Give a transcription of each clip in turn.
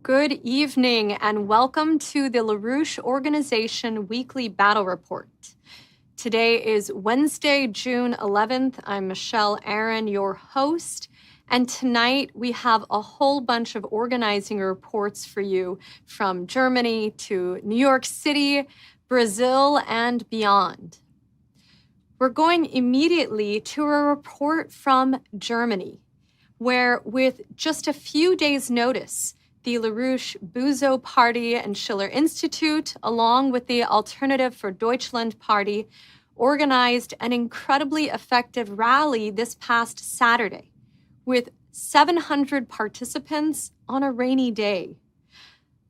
Good evening and welcome to the LaRouche Organization Weekly Battle Report. Today is Wednesday, June 11th. I'm Michelle Aaron, your host, and tonight we have a whole bunch of organizing reports for you from Germany to New York City, Brazil, and beyond. We're going immediately to a report from Germany, where with just a few days' notice, the LaRouche Buzo Party and Schiller Institute, along with the Alternative for Deutschland Party, organized an incredibly effective rally this past Saturday with 700 participants on a rainy day.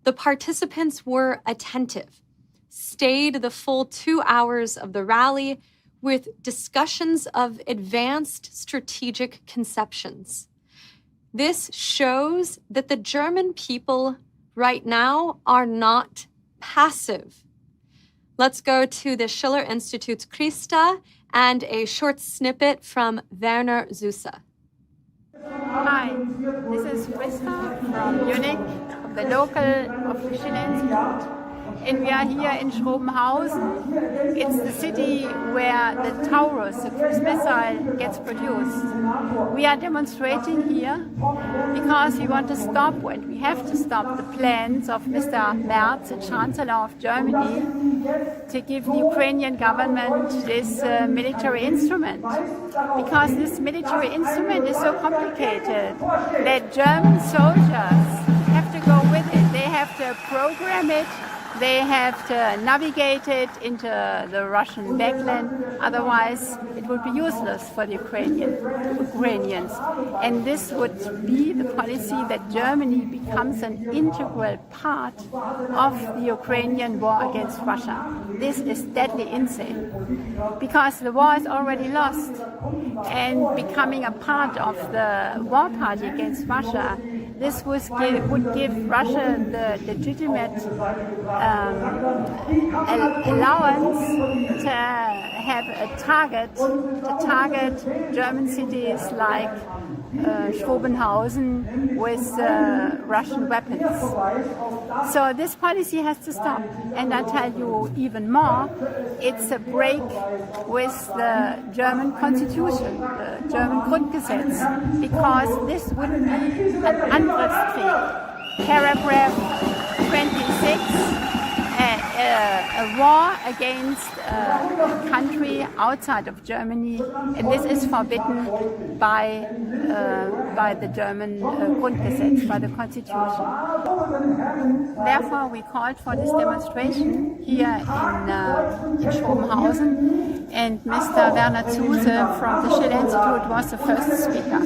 The participants were attentive, stayed the full 2 hours of the rally with discussions of advanced strategic conceptions. This shows that the German people right now are not passive. Let's go to the Schiller Institute's Christa and a short snippet from Werner Süße. Hi, this is Christa from Munich, the local of the Schiller Institute. And we are here in Schrobenhausen. It's the city where the Taurus, the cruise missile, gets produced. We are demonstrating here because we want to stop, and we have to stop the plans of Mr. Merz, the Chancellor of Germany, to give the Ukrainian government this military instrument. Because this military instrument is so complicated that German soldiers have to go with it. They have to program it. They have to navigate it into the Russian backland, otherwise it would be useless for the Ukrainians. And this would be the policy that Germany becomes an integral part of the Ukrainian war against Russia. This is deadly insane, because the war is already lost, and becoming a part of the war party against Russia, this would give Russia the legitimate allowance to have a target, to target German cities like Schrobenhausen with Russian weapons. So this policy has to stop. And I tell you even more, it's a break with the German constitution, the German Grundgesetz, because this would be an Angriffskrieg. Paragraph 26, a war against a country outside of Germany, and this is forbidden by the German Grundgesetz, by the Constitution. Therefore, we called for this demonstration here in Schrobenhausen, and Mr. Werner Süße from the Schiller Institute was the first speaker.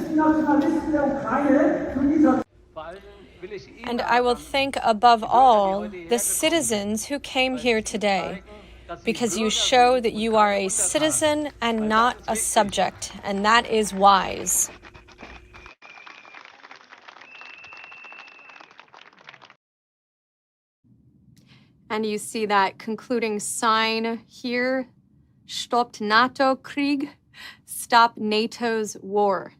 And I will thank above all the citizens who came here today, because you show that you are a citizen and not a subject, and that is wise. And you see that concluding sign here, Stoppt NATO-Krieg, Stop NATO's War.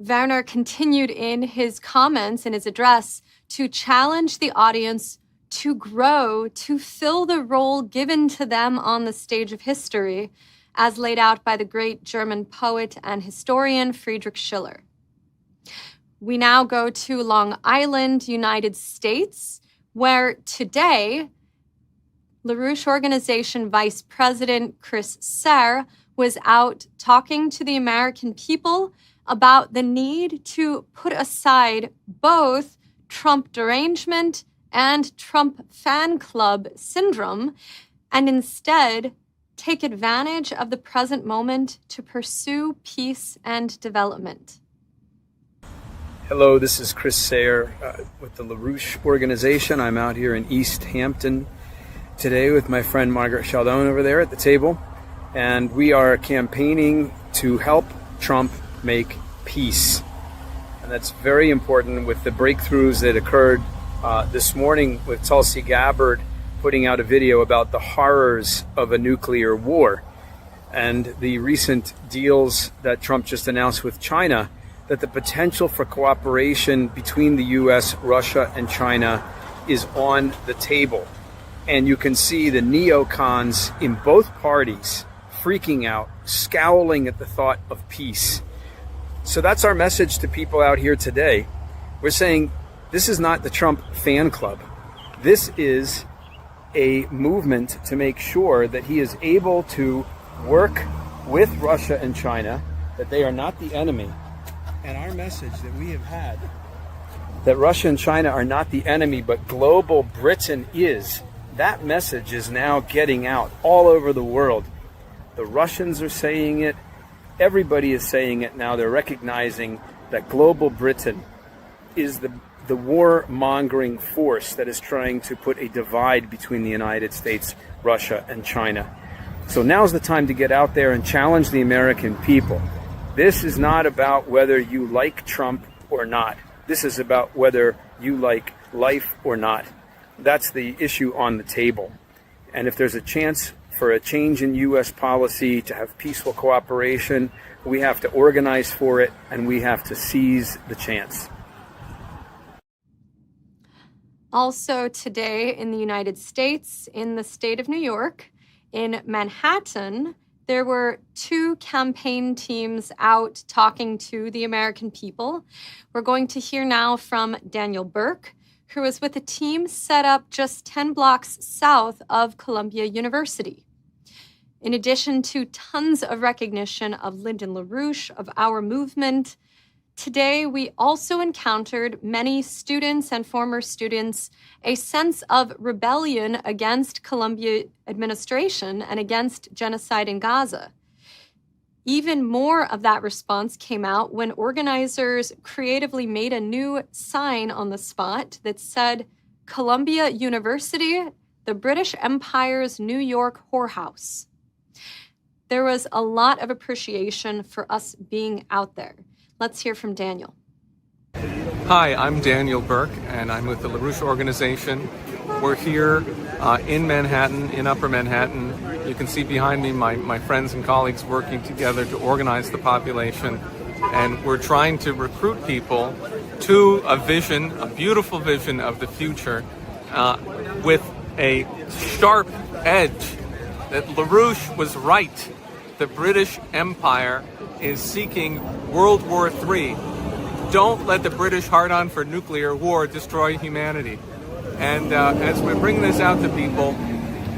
Werner continued in his comments in his address to challenge the audience to grow, to fill the role given to them on the stage of history, as laid out by the great German poet and historian Friedrich Schiller. We now go to Long Island, United States, where today, LaRouche Organization Vice-President Chris Sare was out talking to the American people about the need to put aside both Trump derangement and Trump fan club syndrome, and instead take advantage of the present moment to pursue peace and development. Hello, this is Chris Sare with the LaRouche Organization. I'm out here in East Hampton today with my friend Margaret Chaldon over there at the table, and we are campaigning to help Trump make peace. And that's very important with the breakthroughs that occurred this morning with Tulsi Gabbard putting out a video about the horrors of a nuclear war, and the recent deals that Trump just announced with China that the potential for cooperation between the US, Russia, and China is on the table. And you can see the neocons in both parties freaking out, scowling at the thought of peace. So that's our message to people out here today. We're saying this is not the Trump fan club. This is a movement to make sure that he is able to work with Russia and China, that they are not the enemy. And our message that we have had, that Russia and China are not the enemy, but global Britain is, that message is now getting out all over the world. The Russians are saying it. Everybody is saying it now. They're recognizing that global Britain is the war-mongering force that is trying to put a divide between the United States, Russia, and China. So now's the time to get out there and challenge the American people. This is not about whether you like Trump or not. This is about whether you like life or not. That's the issue on the table. And if there's a chance for a change in U.S. policy to have peaceful cooperation, we have to organize for it, and we have to seize the chance. Also today in the United States, in the state of New York, in Manhattan, there were 2 campaign teams out talking to the American people. We're going to hear now from Daniel Burke, who was with a team set up just 10 blocks south of Columbia University. In addition to tons of recognition of Lyndon LaRouche, of our movement, today we also encountered many students and former students a sense of rebellion against Columbia administration and against genocide in Gaza. Even more of that response came out when organizers creatively made a new sign on the spot that said, "Columbia University, the British Empire's New York whorehouse." There was a lot of appreciation for us being out there. Let's hear from Daniel. Hi, I'm Daniel Burke, and I'm with the LaRouche organization. We're here in Manhattan, in Upper Manhattan. You can see behind me my friends and colleagues working together to organize the population. And we're trying to recruit people to a vision, a beautiful vision of the future, with a sharp edge that LaRouche was right. The British Empire is seeking World War III. Don't let the British hard-on for nuclear war destroy humanity. And as we bring this out to people,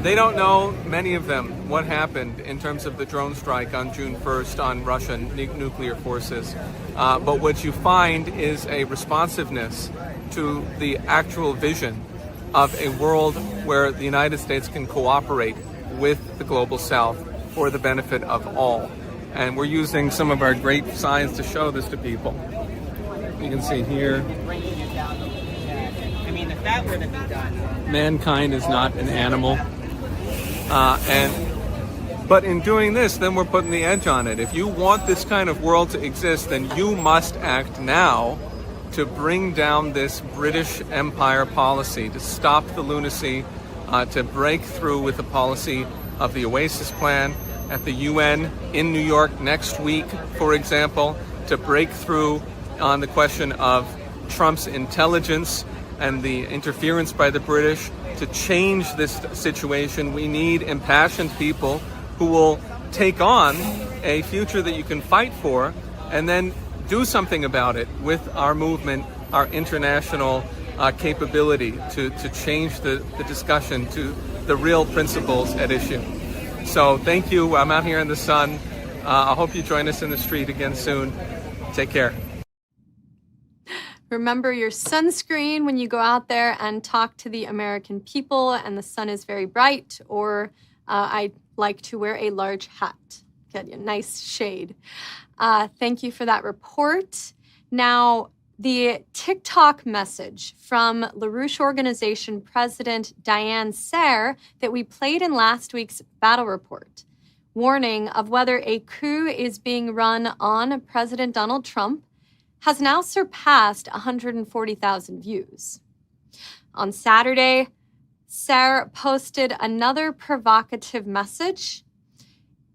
they don't know, many of them, what happened in terms of the drone strike on June 1st on Russian nuclear forces. But what you find is a responsiveness to the actual vision of a world where the United States can cooperate with the global South for the benefit of all. And we're using some of our great signs to show this to people. You can see here, mankind is not an animal. But in doing this, then we're putting the edge on it. If you want this kind of world to exist, then you must act now to bring down this British Empire policy, to stop the lunacy, to break through with the policy of the Oasis Plan at the UN in New York next week, for example, to break through on the question of Trump's intelligence and the interference by the British. To change this situation, we need impassioned people who will take on a future that you can fight for and then do something about it with our movement, our international capability to change the discussion to the real principles at issue. So thank you. I'm out here in the sun. I hope you join us in the street again soon. Take care. Remember your sunscreen when you go out there and talk to the American people and the sun is very bright, or I like to wear a large hat. Get you a nice shade. Thank you for that report. Now, the TikTok message from LaRouche Organization President Diane Sare that we played in last week's battle report, warning of whether a coup is being run on President Donald Trump, has now surpassed 140,000 views. On Saturday, Sare posted another provocative message.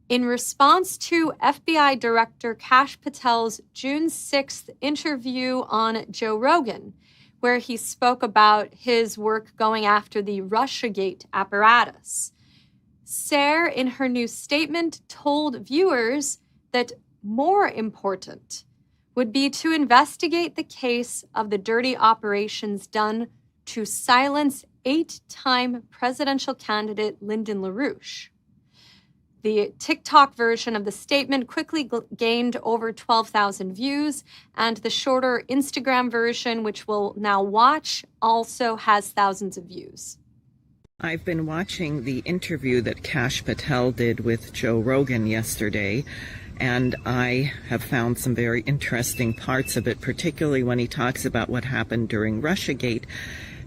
in response to FBI Director Kash Patel's June 6th interview on Joe Rogan, where he spoke about his work going after the Russiagate apparatus. Sare, in her new statement, told viewers that more important would be to investigate the case of the dirty operations done to silence 8-time presidential candidate Lyndon LaRouche. The TikTok version of the statement quickly gained over 12,000 views, and the shorter Instagram version, which we'll now watch, also has thousands of views. I've been watching the interview that Kash Patel did with Joe Rogan yesterday, and I have found some very interesting parts of it, particularly when he talks about what happened during Russiagate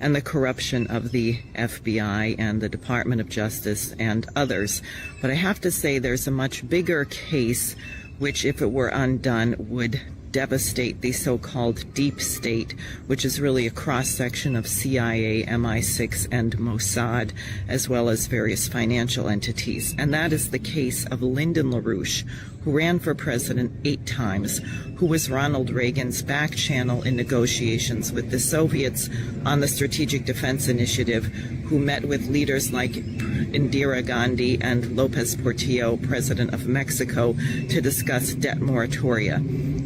and the corruption of the FBI and the Department of Justice and others. But I have to say there's a much bigger case which, if it were undone, would devastate the so-called deep state, which is really a cross-section of CIA, MI6, and Mossad, as well as various financial entities. And that is the case of Lyndon LaRouche, who ran for president 8 times, who was Ronald Reagan's back channel in negotiations with the Soviets on the Strategic Defense Initiative, who met with leaders like Indira Gandhi and Lopez Portillo, president of Mexico, to discuss debt moratoria.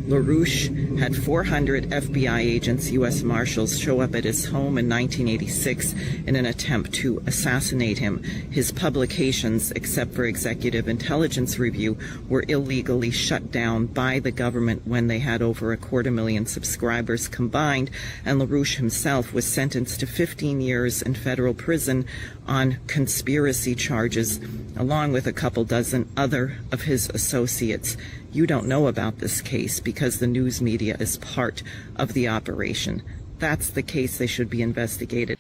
LaRouche had 400 FBI agents, U.S. Marshals, show up at his home in 1986 in an attempt to assassinate him. His publications, except for Executive Intelligence Review, were illegally shut down by the government when they had over 250,000 subscribers combined, and LaRouche himself was sentenced to 15 years in federal prison on conspiracy charges, along with a couple dozen other of his associates. You don't know about this case because the news media is part of the operation. That's the case they should be investigated.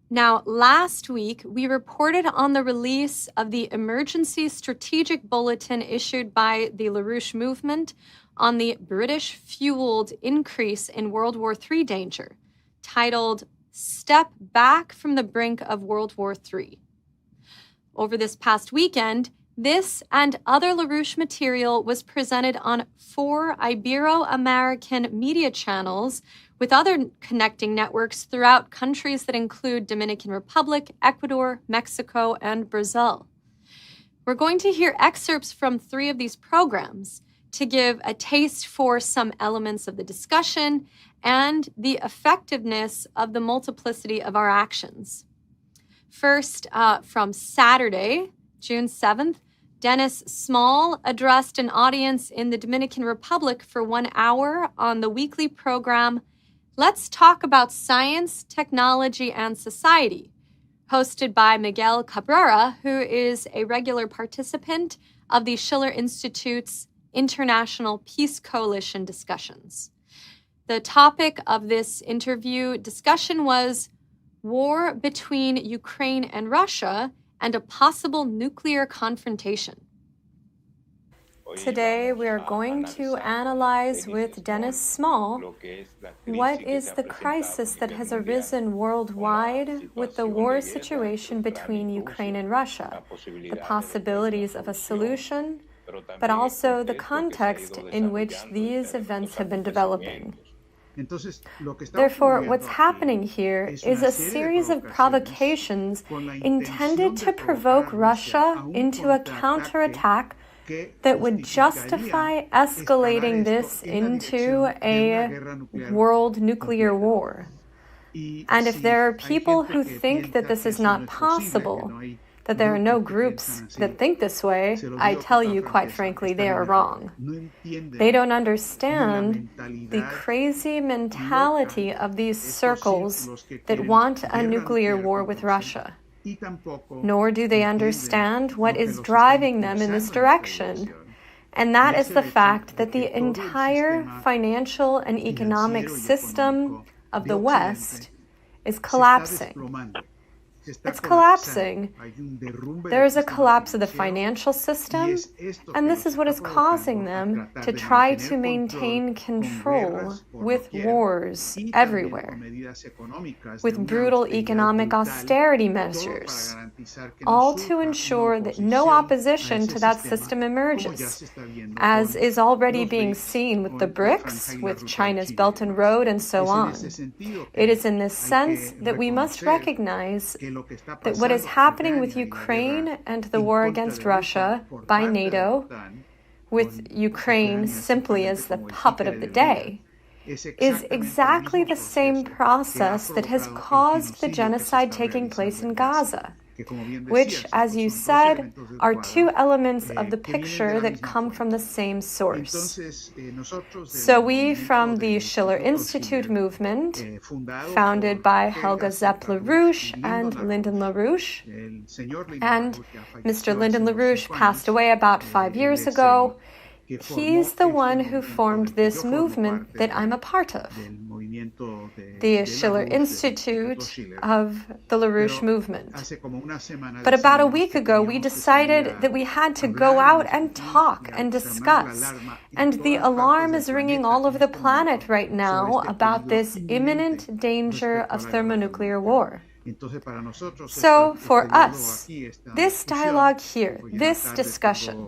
Now, last week, we reported on the release of the emergency strategic bulletin issued by the LaRouche movement on the British-fueled increase in World War III danger, titled Step Back from the Brink of World War III. Over this past weekend, this and other LaRouche material was presented on 4 Ibero-American media channels with other connecting networks throughout countries that include Dominican Republic, Ecuador, Mexico, and Brazil. We're going to hear excerpts from 3 of these programs to give a taste for some elements of the discussion and the effectiveness of the multiplicity of our actions. First, from Saturday, June 7th, Dennis Small addressed an audience in the Dominican Republic for 1 hour on the weekly program Let's Talk About Science, Technology, and Society, hosted by Miguel Cabrera, who is a regular participant of the Schiller Institute's International Peace Coalition discussions. The topic of this interview discussion was war between Ukraine and Russia and a possible nuclear confrontation. Today, we are going to analyze with Dennis Small what is the crisis that has arisen worldwide with the war situation between Ukraine and Russia, the possibilities of a solution, but also the context in which these events have been developing. Therefore, what's happening here is a series of provocations intended to provoke Russia into a counterattack that would justify escalating this into a world nuclear war. And if there are people who think that this is not possible, that there are no groups that think this way, I tell you, quite frankly, they are wrong. They don't understand the crazy mentality of these circles that want a nuclear war with Russia. Nor do they understand what is driving them in this direction. And that is the fact that the entire financial and economic system of the West is collapsing. It's collapsing. There is a collapse of the financial system, and this is what is causing them to try to maintain control with wars everywhere, with brutal economic austerity measures, all to ensure that no opposition to that system emerges, as is already being seen with the BRICS, with China's Belt and Road, and so on. It is in this sense that we must recognize that what is happening with Ukraine and the war against Russia by NATO, with Ukraine simply as the puppet of the day, is exactly the same process that has caused the genocide taking place in Gaza, which, as you said, are two elements of the picture that come from the same source. So we, from the Schiller Institute movement, founded by Helga Zepp LaRouche and Lyndon LaRouche, and Mr. Lyndon LaRouche passed away about 5 years ago. He's the one who formed this movement that I'm a part of, the Schiller Institute of the LaRouche movement. But about a week ago, we decided that we had to go out and talk and discuss. And the alarm is ringing all over the planet right now about this imminent danger of thermonuclear war. So for us, this dialogue here, this discussion,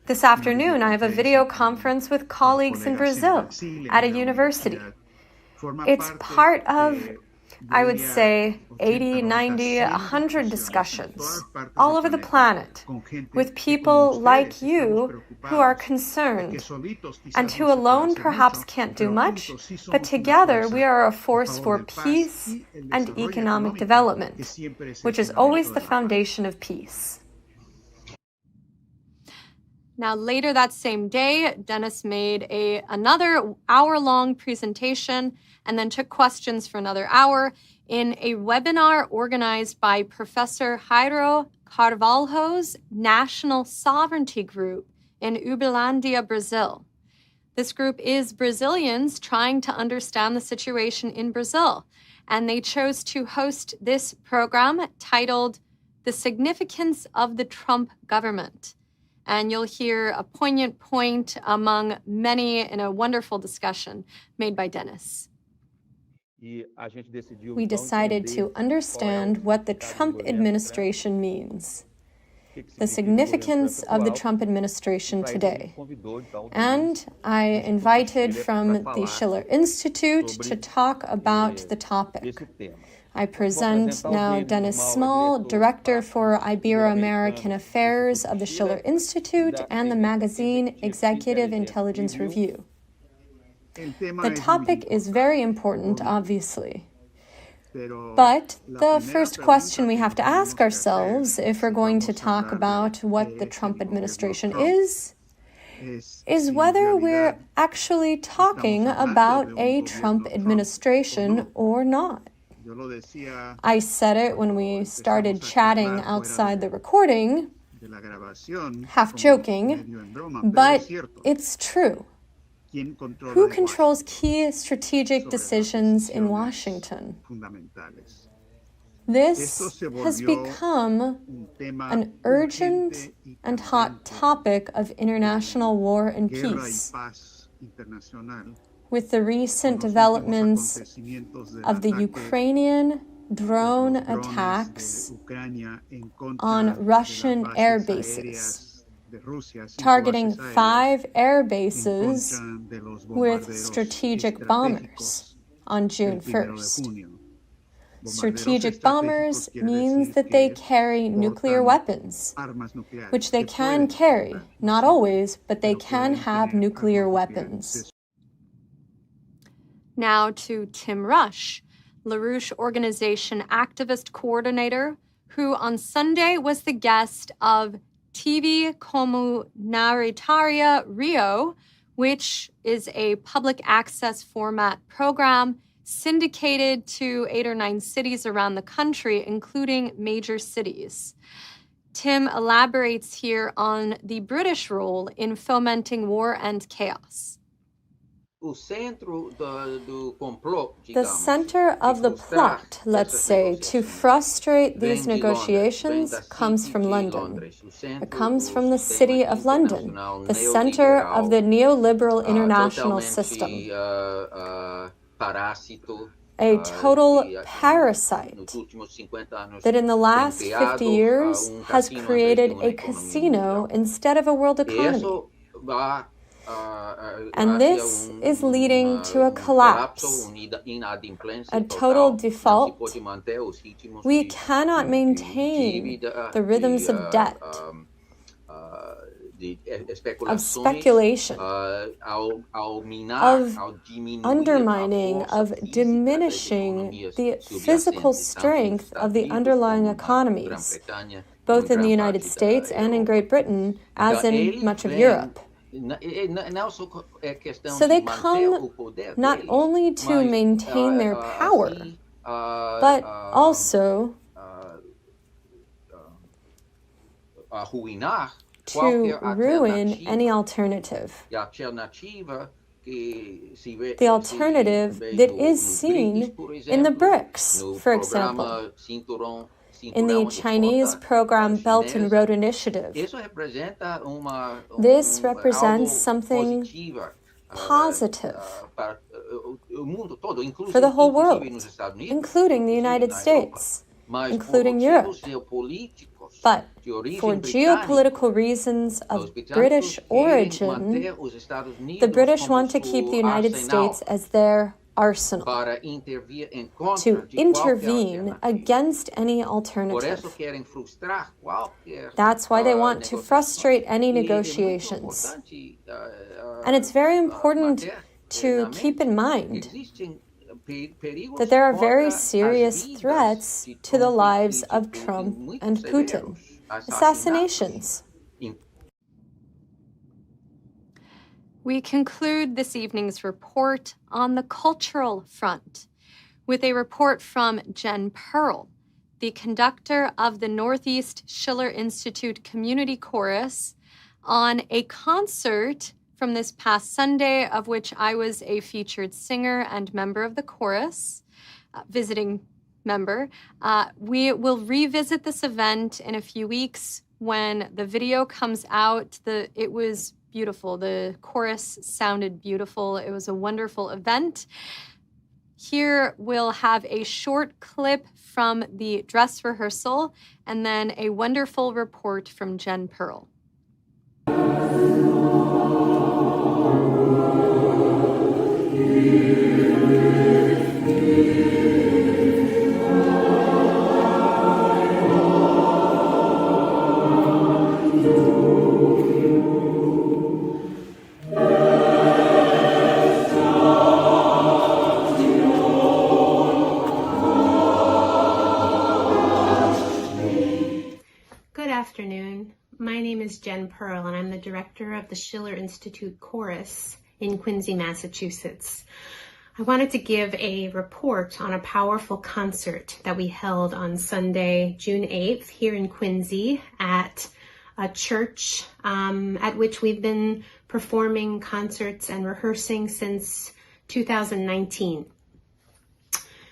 this afternoon I have a video conference with colleagues in Brazil at a university. It's part of, I would say, 80, 90, 100 discussions all over the planet with people like you who are concerned and who alone perhaps can't do much, but together we are a force for peace and economic development, which is always the foundation of peace. Now, later that same day, Dennis made another hour-long presentation and then took questions for another hour in a webinar organized by Professor Jairo Carvalho's National Sovereignty Group in Uberlândia, Brazil. This group is Brazilians trying to understand the situation in Brazil, and they chose to host this program titled The Significance of the Trump Government. And you'll hear a poignant point among many in a wonderful discussion made by Dennis. We decided to understand what the Trump administration means, the significance of the Trump administration today. And I invited from the Schiller Institute to talk about the topic. I present now Dennis Small, Director for Ibero-American Affairs of the Schiller Institute and the magazine Executive Intelligence Review. The topic is very important, obviously. But the first question we have to ask ourselves, if we're going to talk about what the Trump administration is whether we're actually talking about a Trump administration or not. I said it when we started chatting outside the recording, half joking, but it's true. Who controls key strategic decisions in Washington? This has become an urgent and hot topic of international war and peace. With the recent developments of the Ukrainian drone attacks on Russian air bases, targeting 5 air bases with strategic bombers on June 1st. Strategic bombers means that they carry nuclear weapons, which they can carry, not always, but they can have nuclear weapons. Now to Tim Rush, LaRouche Organization activist coordinator, who on Sunday was the guest of TV Comunitaria Rio, which is a public access format program syndicated to 8 or 9 cities around the country, including major cities. Tim elaborates here on the British role in fomenting war and chaos. The center of the plot, let's say, to frustrate these negotiations comes from London. It comes from the city of London, the center of the neoliberal international system. A total parasite that in the last 50 years has created a casino instead of a world economy. And this is leading to a collapse, a total default. We cannot maintain the rhythms of debt, of speculation, of undermining, of diminishing the physical strength of the underlying economies, both in the United States and in Great Britain, as in much of Europe. So they come not only to maintain their power, but also to ruin any alternative. The alternative that is seen in the BRICS, for example, in the Chinese program Belt and Road Initiative. This represents something positive for the whole world, including the United States, including Europe. But for geopolitical reasons of British origin, the British want to keep the United States as their arsenal, to intervene against any alternative. That's why they want to frustrate any negotiations. And it's very important to keep in mind that there are very serious threats to the lives of Trump and Putin. Assassinations. We conclude this evening's report on the cultural front with a report from Jen Pearl, the conductor of the Northeast Schiller Institute Community Chorus, on a concert from this past Sunday, of which I was a featured singer and member of the chorus, visiting member. We will revisit this event in a few weeks when the video comes out. It was beautiful. The chorus sounded beautiful. It was a wonderful event. Here we'll have a short clip from the dress rehearsal and then a wonderful report from Jen Pearl. My name is Jen Pearl, and I'm the director of the Schiller Institute Chorus in Quincy, Massachusetts. I wanted to give a report on a powerful concert that we held on Sunday, June 8th, here in Quincy at a church at which we've been performing concerts and rehearsing since 2019.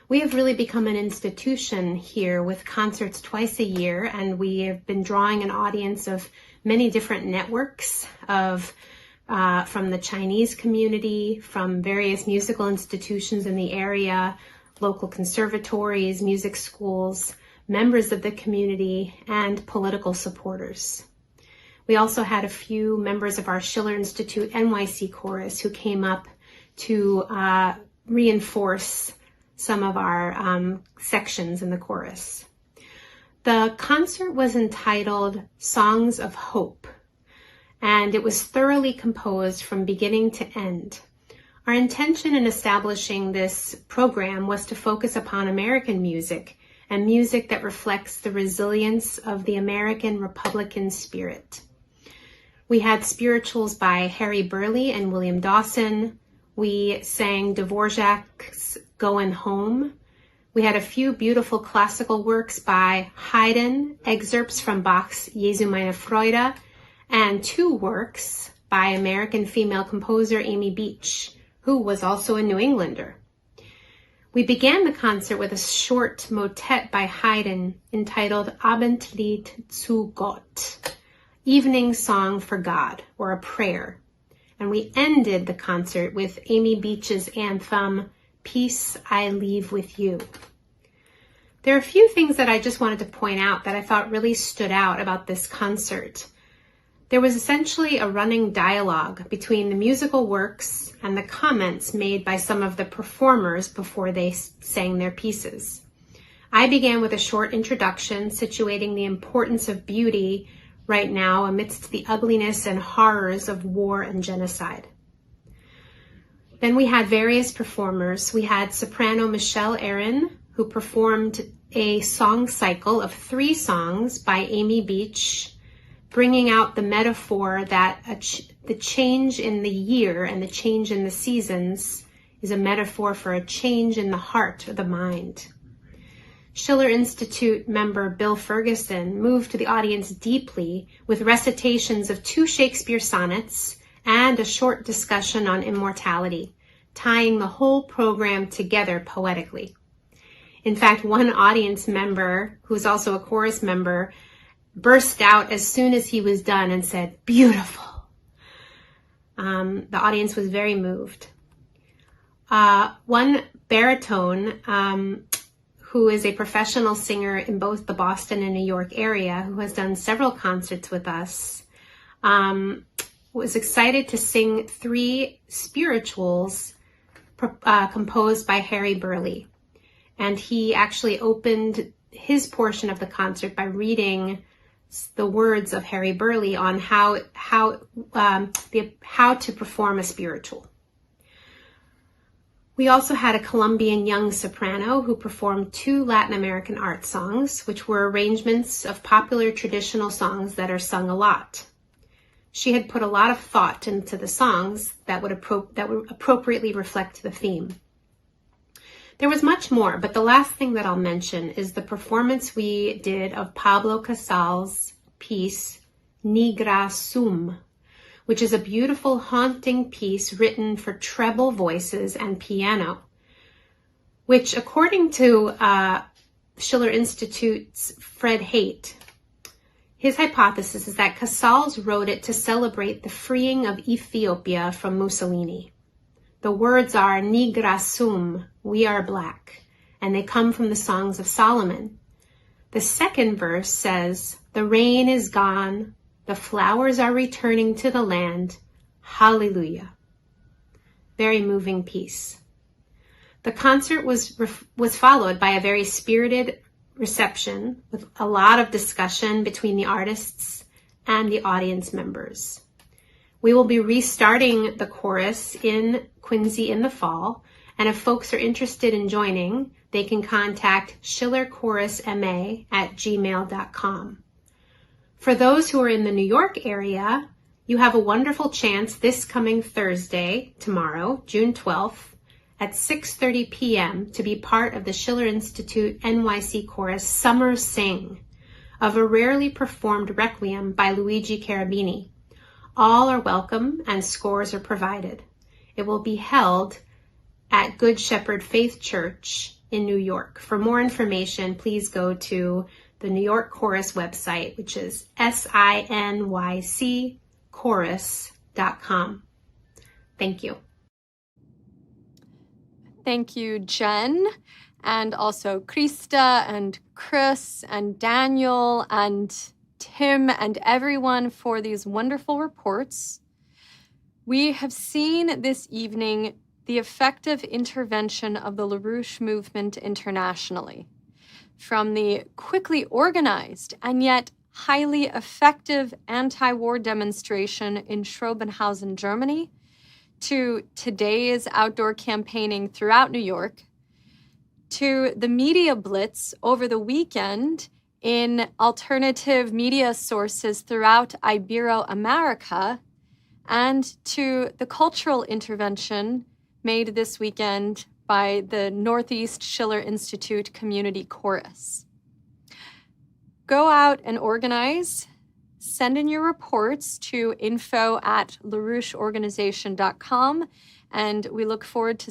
We have really become an institution here with concerts twice a year, and we have been drawing an audience of many different networks from the Chinese community, from various musical institutions in the area, local conservatories, music schools, members of the community, and political supporters. We also had a few members of our Schiller Institute NYC chorus who came up to reinforce some of our sections in the chorus. The concert was entitled Songs of Hope, and it was thoroughly composed from beginning to end. Our intention in establishing this program was to focus upon American music and music that reflects the resilience of the American Republican spirit. We had spirituals by Harry Burleigh and William Dawson. We sang Dvorak's Goin' Home. We had a few beautiful classical works by Haydn, excerpts from Bach's Jesu meine Freude, and two works by American female composer Amy Beach, who was also a New Englander. We began the concert with a short motet by Haydn entitled Abendlied zu Gott, Evening Song for God, or a prayer. And we ended the concert with Amy Beach's anthem, Peace I Leave With You. There are a few things that I just wanted to point out that I thought really stood out about this concert. There was essentially a running dialogue between the musical works and the comments made by some of the performers before they sang their pieces. I began with a short introduction situating the importance of beauty right now amidst the ugliness and horrors of war and genocide. Then we had various performers. We had soprano Michelle Aaron, who performed a song cycle of 3 songs by Amy Beach, bringing out the metaphor that the change in the year and the change in the seasons is a metaphor for a change in the heart or the mind. Schiller Institute member Bill Ferguson moved the audience deeply with recitations of 2 Shakespeare sonnets and a short discussion on immortality, tying the whole program together poetically. In fact, one audience member, who's also a chorus member, burst out as soon as he was done and said, "Beautiful." The audience was very moved. One baritone, who is a professional singer in both the Boston and New York area, who has done several concerts with us, was excited to sing 3 spirituals composed by Harry Burleigh. And he actually opened his portion of the concert by reading the words of Harry Burleigh on how to perform a spiritual. We also had a Colombian young soprano who performed 2 Latin American art songs, which were arrangements of popular traditional songs that are sung a lot. She had put a lot of thought into the songs that would appropriately reflect the theme. There was much more, but the last thing that I'll mention is the performance we did of Pablo Casal's piece, Nigra Sum, which is a beautiful, haunting piece written for treble voices and piano, which, according to Schiller Institute's Fred Haight, his hypothesis is that Casals wrote it to celebrate the freeing of Ethiopia from Mussolini. The words are Nigra Sum, we are black, and they come from the Songs of Solomon. The second verse says, the rain is gone, the flowers are returning to the land, hallelujah. Very moving piece. The concert was followed by a very spirited reception with a lot of discussion between the artists and the audience members. We will be restarting the chorus in Quincy in the fall, and if folks are interested in joining, they can contact schillerchorusma@gmail.com. For those who are in the New York area, you have a wonderful chance this coming Thursday, tomorrow, June 12th, at 6:30 p.m. to be part of the Schiller Institute NYC Chorus Summer Sing of a rarely performed requiem by Luigi Cherubini. All are welcome and scores are provided. It will be held at Good Shepherd Faith Church in New York. For more information, please go to the New York Chorus website, which is sinycchorus.com. Thank you. Thank you, Jen, and also Christa and Chris and Daniel and Tim and everyone for these wonderful reports. We have seen this evening the effective intervention of the LaRouche movement internationally, from the quickly organized and yet highly effective anti-war demonstration in Schrobenhausen, Germany, to today's outdoor campaigning throughout New York, to the media blitz over the weekend in alternative media sources throughout Ibero-America, and to the cultural intervention made this weekend by the Northeast Schiller Institute Community Chorus. Go out and organize. Send in your reports to info@laroucheorganization.com and we look forward to